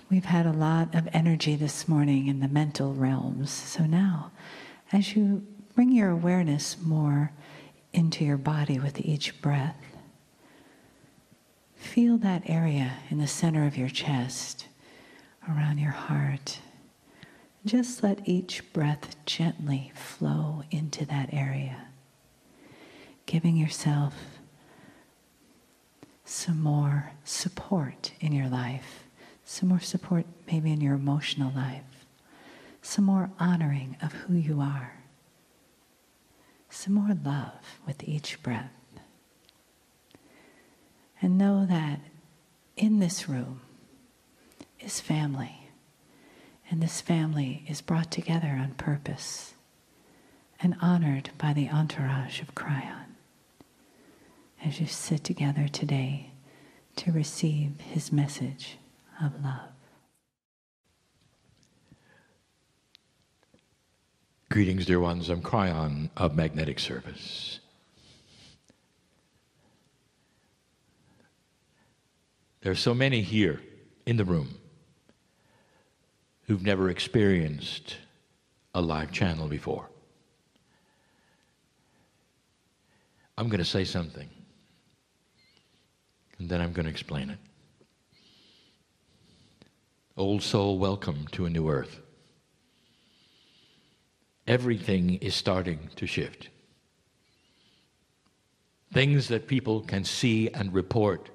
We've had a lot of energy this morning in the mental realms. So now, as you bring your awareness more into your body with each breath, feel that area in the center of your chest, around your heart. Just let each breath gently flow into that area, giving yourself some more support in your life, some more support maybe in your emotional life, some more honoring of who you are, some more love with each breath. And know that in this room is family, and this family is brought together on purpose and honored by the entourage of Kryon as you sit together today to receive his message of love. Greetings, dear ones. I'm Kryon of Magnetic Service. There are so many here in the room who've never experienced a live channel before. I'm going to say something, and then I'm going to explain it. Old soul, welcome to a new earth. Everything is starting to shift. Things that people can see and report,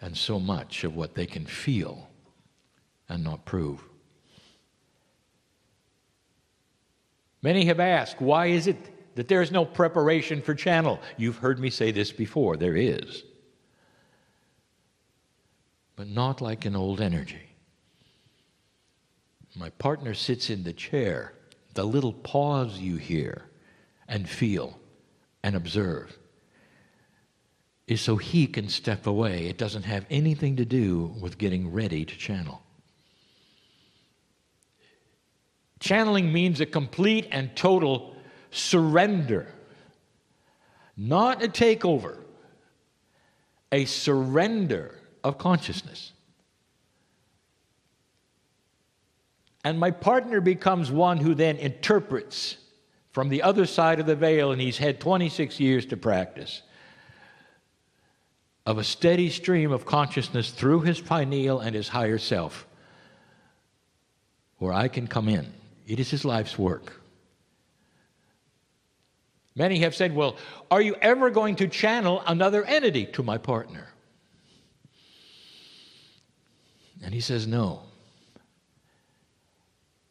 and so much of what they can feel and not prove. Many have asked, why is it that there is no preparation for channel? You've heard me say this before, there is. But not like an old energy. My partner sits in the chair. The little pause you hear and feel and observe is so he can step away. It doesn't have anything to do with getting ready to channel. Channeling means a complete and total surrender, not a takeover, a surrender of consciousness. And my partner becomes one who then interprets from the other side of the veil, and he's had 26 years to practice, of a steady stream of consciousness through his pineal and his higher self, where I can come in. It is his life's work. Many have said, well, are you ever going to channel another entity to my partner? And he says, no.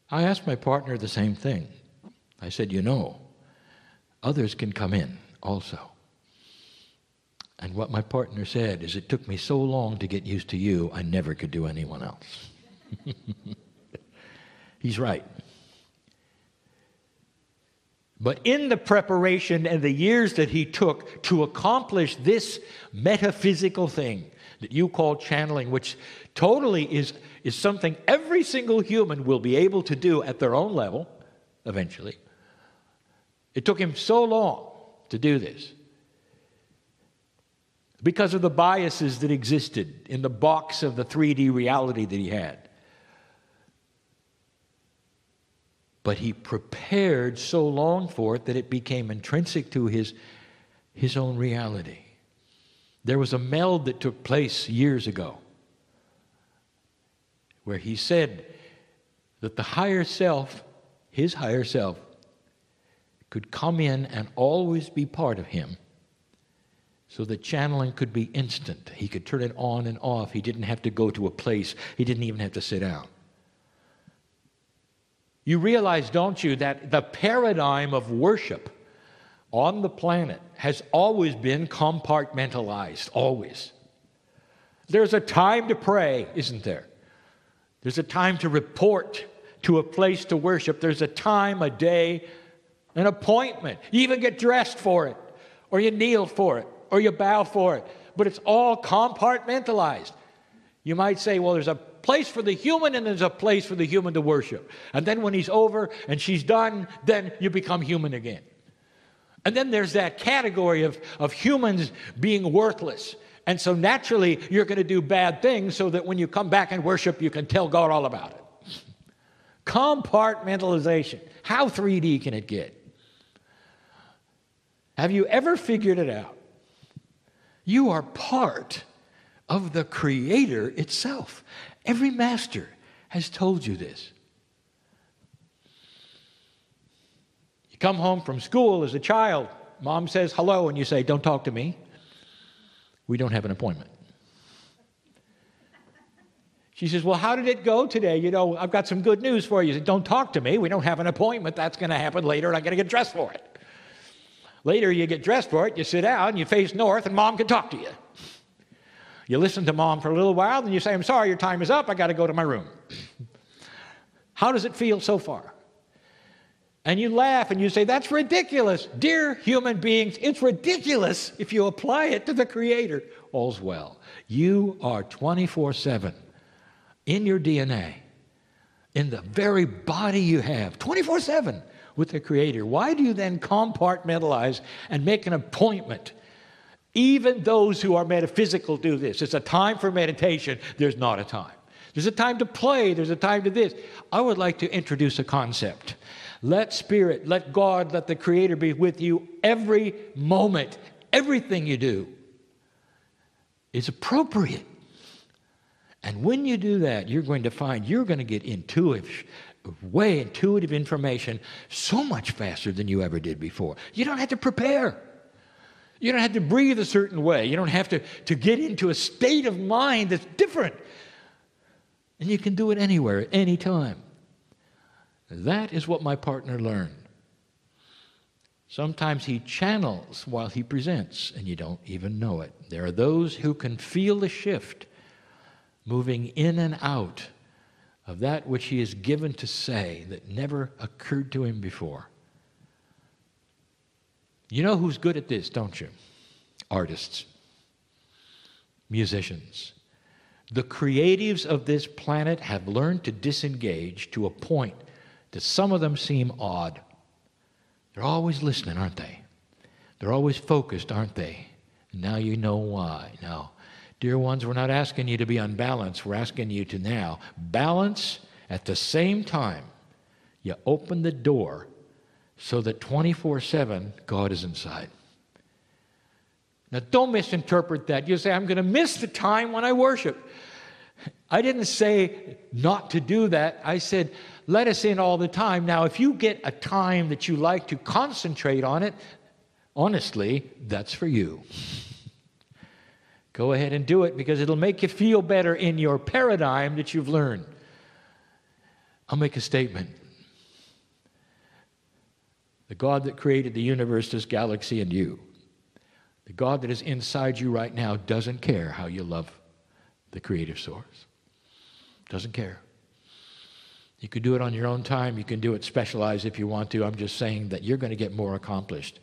I asked my partner the same thing. I said, you know, others can come in also. And what my partner said is, it took me so long to get used to you, I never could do anyone else. He's right. But in the preparation and the years that he took to accomplish this metaphysical thing that you call channeling, which totally is something every single human will be able to do at their own level, eventually. It took him so long to do this because of the biases that existed in the box of the 3D reality that he had. But he prepared so long for it that it became intrinsic to his own reality. There was a meld that took place years ago where he said that the higher self, his higher self, could come in and always be part of him, so that channeling could be instant. He could turn it on and off. He didn't have to go to a place. He didn't even have to sit down. You realize, don't you, that the paradigm of worship on the planet has always been compartmentalized, always. There's a time to pray, isn't there? There's a time to report to a place to worship. There's a time, a day, an appointment. You even get dressed for it, or you kneel for it, or you bow for it. But it's all compartmentalized. You might say, well, there's a place for the human and there's a place for the human to worship. And then when he's over and she's done, then you become human again. And then there's that category of humans being worthless And so naturally, you're going to do bad things so that when you come back and worship, you can tell God all about it. Compartmentalization. How 3D can it get? Have you ever figured it out? You are part of the Creator itself. Every master has told you this. You come home from school as a child, mom says hello, and you say, "Don't talk to me. We don't have an appointment." She says, "Well, how did it go today? You know, I've got some good news for you." You say, "Don't talk to me. We don't have an appointment. That's going to happen later, and I'm going to get dressed for it." Later, you get dressed for it, you sit down, you face north, and mom can talk to you. You listen to mom for a little while, then you say, "I'm sorry, your time is up. I got to go to my room." How does it feel so far? And you laugh and you say, "That's ridiculous." Dear human beings, it's ridiculous if you apply it to the Creator. All's well. You are 24/7 in your DNA, in the very body you have, 24/7 with the Creator. Why do you then compartmentalize and make an appointment? Even those who are metaphysical do this. It's a time for meditation. There's not a time. There's a time to play. There's a time to this. I would like to introduce a concept. Let Spirit, let God, let the Creator be with you every moment. Everything you do is appropriate. And when you do that, you're going to find you're going to get intuitive information so much faster than you ever did before. You don't have to prepare. You don't have to breathe a certain way. You don't have to get into a state of mind that's different. And you can do it anywhere, at any time. That is what my partner learned. Sometimes he channels while he presents, and you don't even know it. There are those who can feel the shift moving in and out of that which he is given to say that never occurred to him before. You know who's good at this, don't you? Artists, musicians. The creatives of this planet have learned to disengage to a point that some of them seem odd. They're always listening, aren't they? They're always focused, aren't they? Now you know why. Now, dear ones, we're not asking you to be unbalanced. We're asking you to now balance at the same time. You open the door so that 24/7 God is inside. Now, don't misinterpret that. You say, "I'm going to miss the time when I worship." I didn't say not to do that. I said, let us in all the time. Now, if you get a time that you like to concentrate on it, honestly, that's for you. Go ahead and do it because it'll make you feel better in your paradigm that you've learned. I'll make a statement. The God that created the universe, this galaxy, and you, the God that is inside you right now doesn't care how you love the creative source. Doesn't care. You can do it on your own time. You can do it specialized if you want to. I'm just saying that you're going to get more accomplished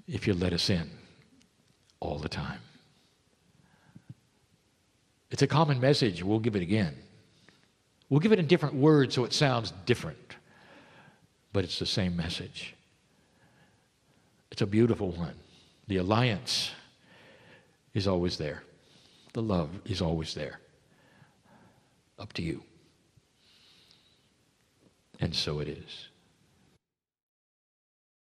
if you let us in all the time. It's a common message. We'll give it again. We'll give it in different words so it sounds different. But it's the same message. It's a beautiful one. The alliance is always there. The love is always there. Up to you. And so it is.